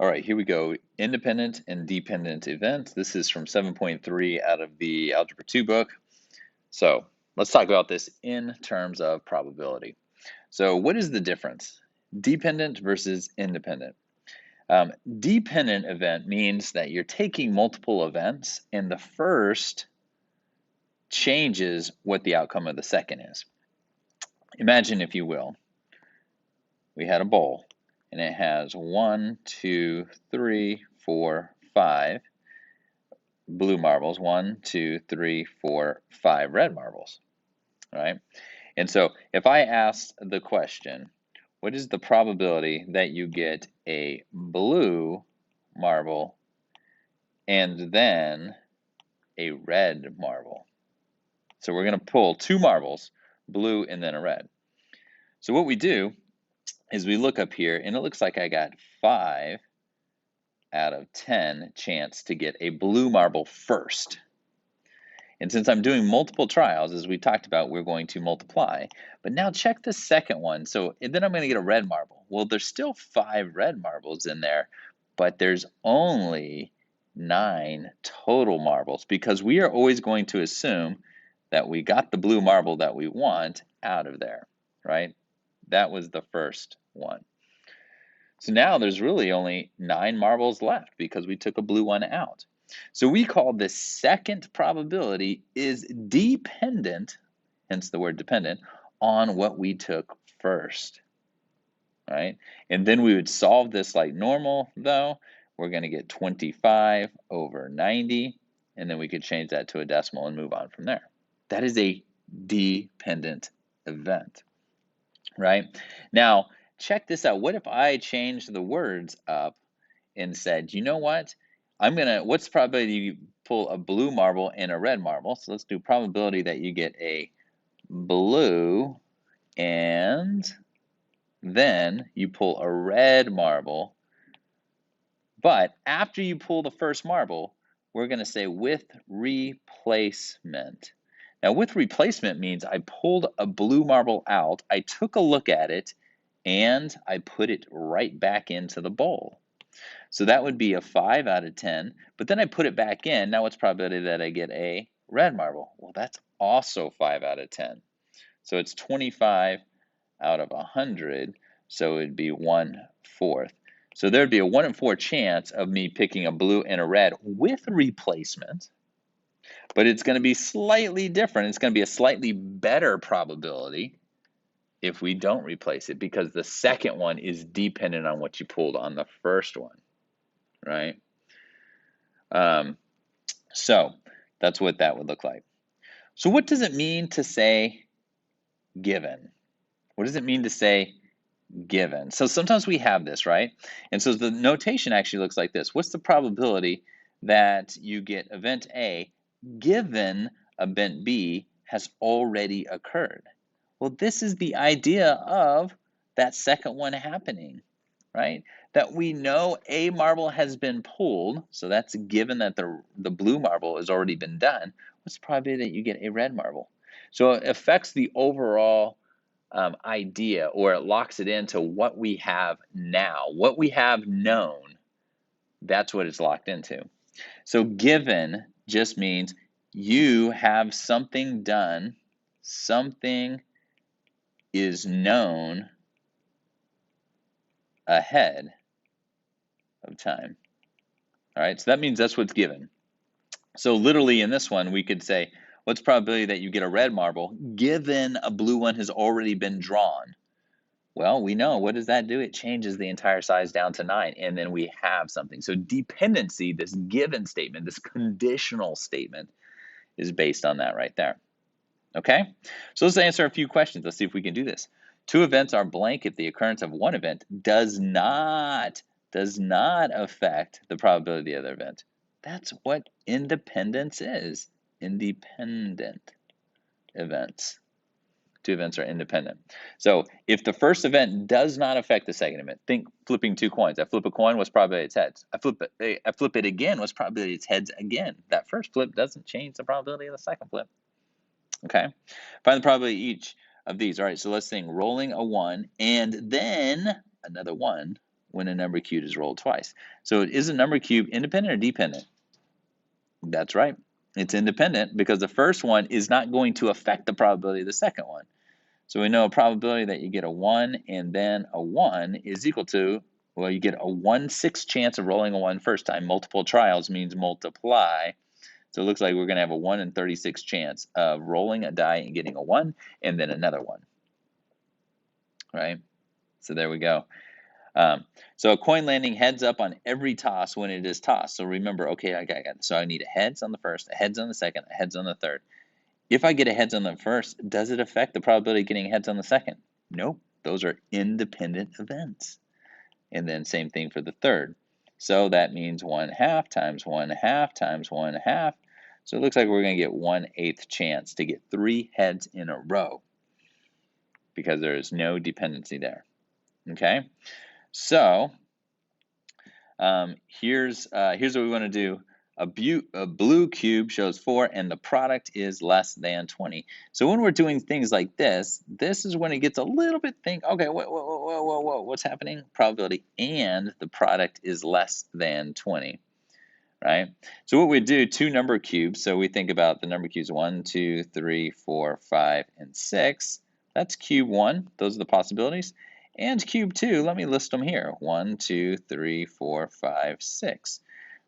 All right, here we go. Independent and dependent events. This is from 7.3 out of the Algebra 2 book. So let's talk about this in terms of probability. So what is the difference? Dependent versus independent. Dependent event means that you're taking multiple events and the first changes what the outcome of the second is. Imagine, if you will, we had a bowl and it has 1, 2, 3, 4, 5 blue marbles, 1, 2, 3, 4, 5 red marbles, right? And so if I asked the question, what is the probability that you get a blue marble and then a red marble? So we're going to pull two marbles, blue and then a red. So what we do is we look up here, and it looks like I got 5 out of 10 chance to get a blue marble first. And since I'm doing multiple trials, as we talked about, we're going to multiply. But now check the second one. So then I'm going to get a red marble. Well, there's still 5 red marbles in there, but there's only 9 total marbles because we are always going to assume that we got the blue marble that we want out of there, right? That was the first one. So now there's really only 9 marbles left because we took a blue one out. So we call this second probability is dependent, hence the word dependent, on what we took first, right? And then we would solve this like normal, though. We're going to get 25 over 90, and then we could change that to a decimal and move on from there. That is a dependent event, right? Now, check this out. What if I changed the words up and said, you know what? What's the probability you pull a blue marble and a red marble? So let's do probability that you get a blue and then you pull a red marble. But after you pull the first marble, we're going to say with replacement. Now, with replacement means I pulled a blue marble out, I took a look at it, and I put it right back into the bowl. So that would be a 5 out of 10, but then I put it back in. Now what's the probability that I get a red marble? Well, that's also 5 out of 10. So it's 25 out of 100, so it'd be 1/4. So there'd be a 1 in 4 chance of me picking a blue and a red with replacement, but it's going to be slightly different. It's going to be a slightly better probability if we don't replace it because the second one is dependent on what you pulled on the first one. Right? So that's what that would look like. So what does it mean to say given? What does it mean to say given? So sometimes we have this, right? And so the notation actually looks like this. What's the probability that you get event A given event B has already occurred? Well, this is the idea of that second one happening, right? That we know a marble has been pulled, so that's given that the blue marble has already been done. What's the probability that you get a red marble? So it affects the overall idea, or it locks it into what we have now. What we have known, that's what it's locked into. So given just means you have something done, something is known ahead of time. All right, so that means that's what's given. So literally in this one, we could say, what's the probability that you get a red marble given a blue one has already been drawn? Well, we know, what does that do? It changes the entire size down to 9, and then we have something. So dependency, this given statement, this conditional statement, is based on that right there. Okay, so let's answer a few questions. Let's see if we can do this. 2 events are blank if the occurrence of one event does not affect the probability of the event. That's what independence is. Independent events. 2 events are independent. So if the first event does not affect the second event, think flipping 2 coins. I flip a coin, what's probability it's heads? I flip it again, what's probability it's heads again? That first flip doesn't change the probability of the second flip. Okay, find the probability each of these. All right, so let's think rolling a 1 and then another 1. when a number cube is rolled twice. So is a number cube independent or dependent? That's right. It's independent because the first one is not going to affect the probability of the second one. So we know a probability that you get a 1 and then a 1 is equal to, well, you get a 1/6 chance of rolling a 1 first time. Multiple trials means multiply. So it looks like we're going to have a 1 in 36 chance of rolling a die and getting a 1 and then another 1. Right? So there we go. So a coin landing heads up on every toss when it is tossed. So remember, okay, I got it. So I need a heads on the first, a heads on the second, a heads on the third. If I get a heads on the first, does it affect the probability of getting heads on the second? Nope. Those are independent events. And then same thing for the third. So that means 1/2 times 1/2 times 1/2. So it looks like we're going to get 1/8 chance to get 3 heads in a row because there is no dependency there. Okay? So here's what we want to do. A blue cube shows 4 and the product is less than 20. So when we're doing things like this is when it gets a little bit okay, whoa, what's happening? Probability and the product is less than 20, right? So what we do, 2 number cubes, so we think about the number cubes 1, 2, 3, 4, 5, and 6. That's cube 1, those are the possibilities. And cube 2, let me list them here. 1, 2, 3, 4, 5, 6.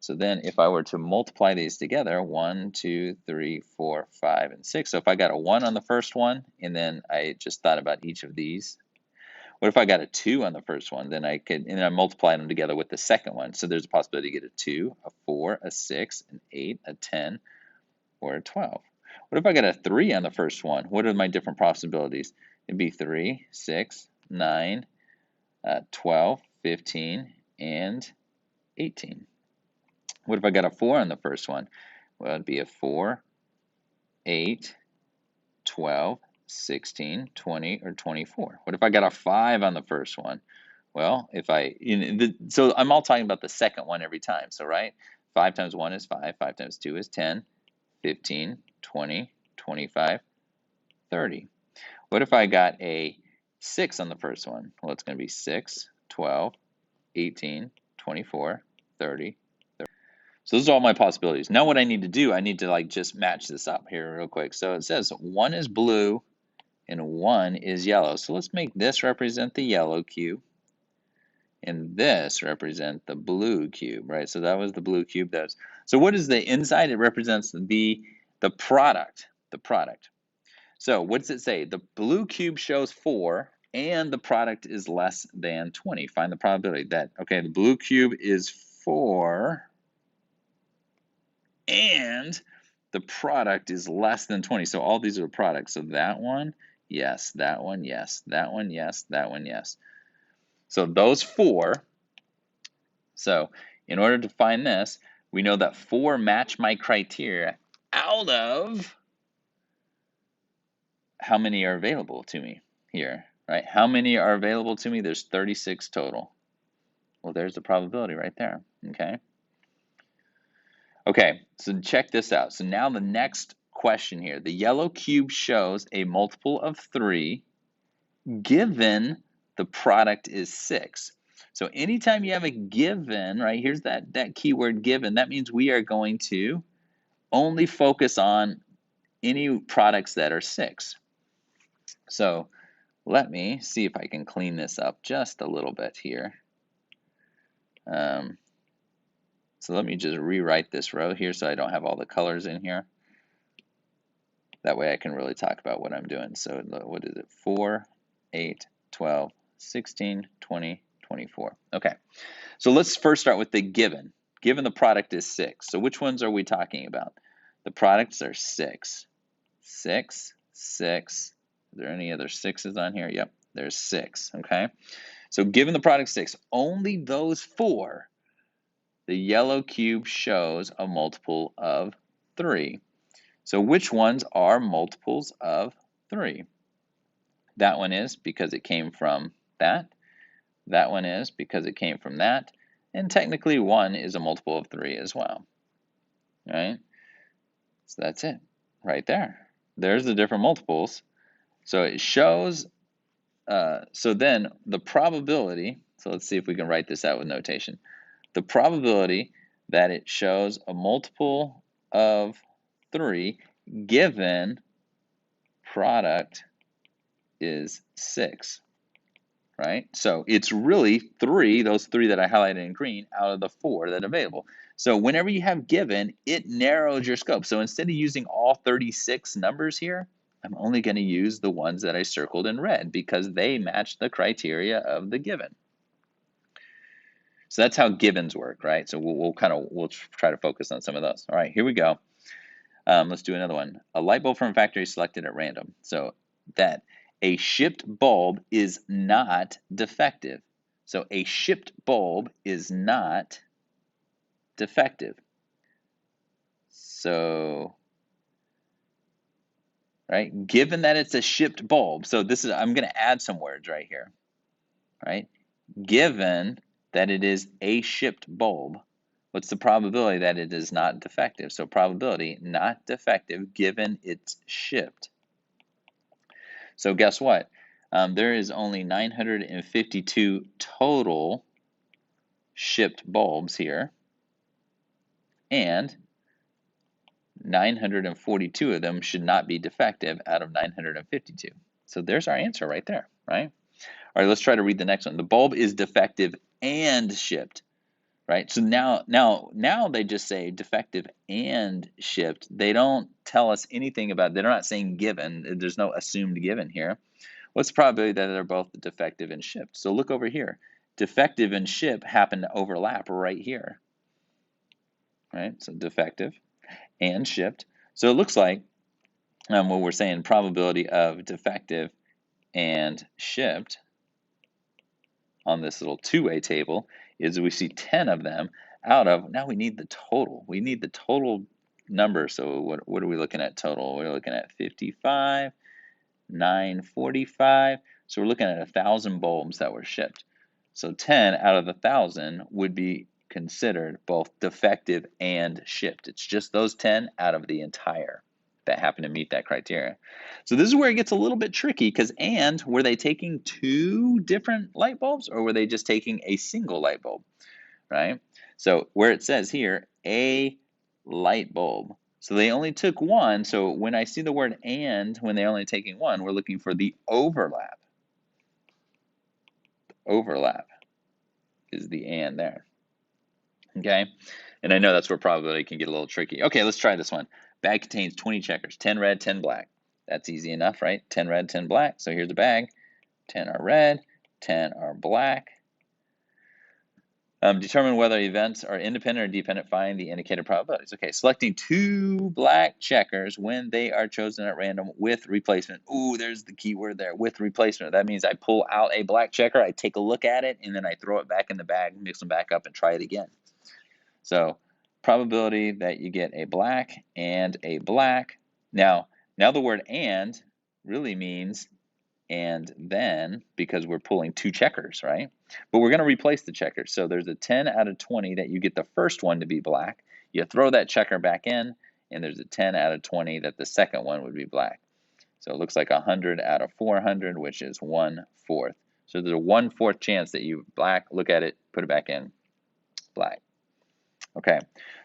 So then if I were to multiply these together, 1, 2, 3, 4, 5, and 6. So if I got a 1 on the first one, and then I just thought about each of these. What if I got a 2 on the first one? Then I multiply them together with the second one. So there's a possibility to get a 2, a 4, a 6, an 8, a 10, or a 12. What if I got a 3 on the first one? What are my different possibilities? It'd be 3, 6, 9, 12, 15, and 18. What if I got a 4 on the first one? Well, it'd be a 4, 8, 12, 16, 20, or 24. What if I got a 5 on the first one? Well, so I'm all talking about the second one every time. So, right? 5 times 1 is 5. 5 times 2 is 10, 15, 20, 25, 30. What if I got a 6 on the first one? Well, it's going to be 6, 12, 18, 24, 30. So those are all my possibilities. Now what I need to do, I need to just match this up here real quick. So it says 1 is blue and 1 is yellow. So let's make this represent the yellow cube and this represent the blue cube, right? So that was the blue cube. So what is the inside? It represents the product, So what does it say? The blue cube shows 4 and the product is less than 20. Find the probability that, okay, the blue cube is 4 and the product is less than 20. So all these are products. So that one, yes, that one, yes, that one, yes, that one, yes. So those 4. So in order to find this, we know that 4 match my criteria out of how many are available to me here, right? How many are available to me? There's 36 total. Well, there's the probability right there, okay? Okay, so check this out. So now the next question here. The yellow cube shows a multiple of 3 given the product is 6. So anytime you have a given, right, here's that keyword given. That means we are going to only focus on any products that are 6. So let me see if I can clean this up just a little bit here. So let me just rewrite this row here so I don't have all the colors in here. That way I can really talk about what I'm doing. So what is it? 4, 8, 12, 16, 20, 24. Okay, so let's first start with the given. Given the product is 6. So which ones are we talking about? The products are 6. 6, 6. Are there any other 6s on here? Yep, there's 6, okay? So given the product 6, only those 4, the yellow cube shows a multiple of 3. So which ones are multiples of 3? That one is because it came from that. That one is because it came from that. And technically 1 is a multiple of 3 as well. All right? So that's it right there. There's the different multiples. So it shows, so then the probability So let's see if we can write this out with notation. The probability that it shows a multiple of 3 given product is 6, right? So it's really 3, those 3 that I highlighted in green, out of the 4 that are available. So whenever you have given, it narrows your scope. So instead of using all 36 numbers here, I'm only going to use the ones that I circled in red because they match the criteria of the given. So that's how givens work, right? So we'll try to focus on some of those. All right, here we go. Let's do another one. A light bulb from a factory selected at random. So that a shipped bulb is not defective. So a shipped bulb is not defective. So, right, given that it's a shipped bulb, so this is, I'm going to add some words right here, right? Given that it is a shipped bulb, what's the probability that it is not defective? So probability not defective given it's shipped. So guess what? There is only 952 total shipped bulbs here, and 942 of them should not be defective out of 952. So there's our answer right there, right? All right, let's try to read the next one. The bulb is defective and shipped, right? So now they just say defective and shipped. They don't tell us anything about, they're not saying given. There's no assumed given here. What's the probability that they're both defective and shipped? So look over here. Defective and ship happen to overlap right here, right? So defective and shipped. So it looks like what we're saying, probability of defective and shipped on this little two-way table is we see 10 of them out of, now we need the total. We need the total number. So what are we looking at total? We're looking at 55, 945. So we're looking at 1,000 bulbs that were shipped. So 10 out of the 1,000 would be considered both defective and shipped. It's just those 10 out of the entire that happen to meet that criteria. So this is where it gets a little bit tricky because, and were they taking 2 different light bulbs or were they just taking a single light bulb, right? So where it says here, a light bulb. So they only took 1. So when I see the word and, when they're only taking 1, we're looking for the overlap. Overlap is the and there. Okay, and I know that's where probability can get a little tricky. Okay, let's try this one. Bag contains 20 checkers, 10 red, 10 black. That's easy enough, right? 10 red, 10 black. So here's the bag. 10 are red, 10 are black. Determine whether events are independent or dependent. Find the indicated probabilities. Okay, selecting 2 black checkers when they are chosen at random with replacement. Ooh, there's the key word there, with replacement. That means I pull out a black checker, I take a look at it, and then I throw it back in the bag, mix them back up, and try it again. So probability that you get a black and a black. Now the word and really means and then, because we're pulling 2 checkers, right? But we're going to replace the checkers. So there's a 10 out of 20 that you get the first one to be black. You throw that checker back in, and there's a 10 out of 20 that the second one would be black. So it looks like 100 out of 400, which is 1/4. So there's a 1/4 chance that you black, look at it, put it back in, black. Okay,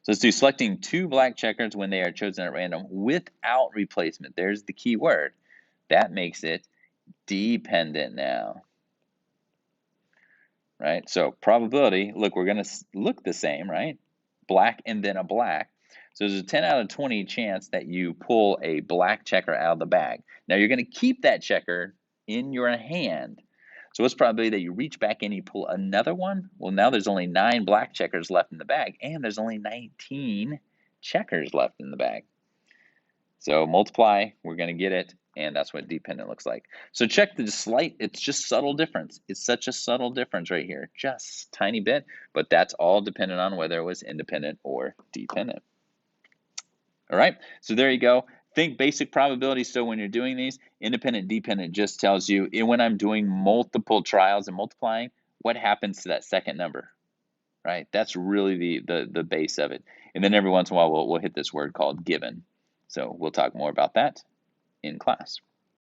so let's do selecting 2 black checkers when they are chosen at random without replacement. There's the key word. That makes it dependent now, right? So probability, look, we're going to look the same, right? Black and then a black. So there's a 10 out of 20 chance that you pull a black checker out of the bag. Now you're going to keep that checker in your hand. So what's the probability that you reach back in and you pull another one? Well, now there's only 9 black checkers left in the bag, and there's only 19 checkers left in the bag. So multiply, we're going to get it, and that's what dependent looks like. So check the slight, it's just subtle difference. It's such a subtle difference right here, just tiny bit, but that's all dependent on whether it was independent or dependent. All right, so there you go. Think basic probability. So when you're doing these, independent, dependent just tells you when I'm doing multiple trials and multiplying, what happens to that second number, right? That's really the base of it. And then every once in a while, we'll hit this word called given. So we'll talk more about that in class.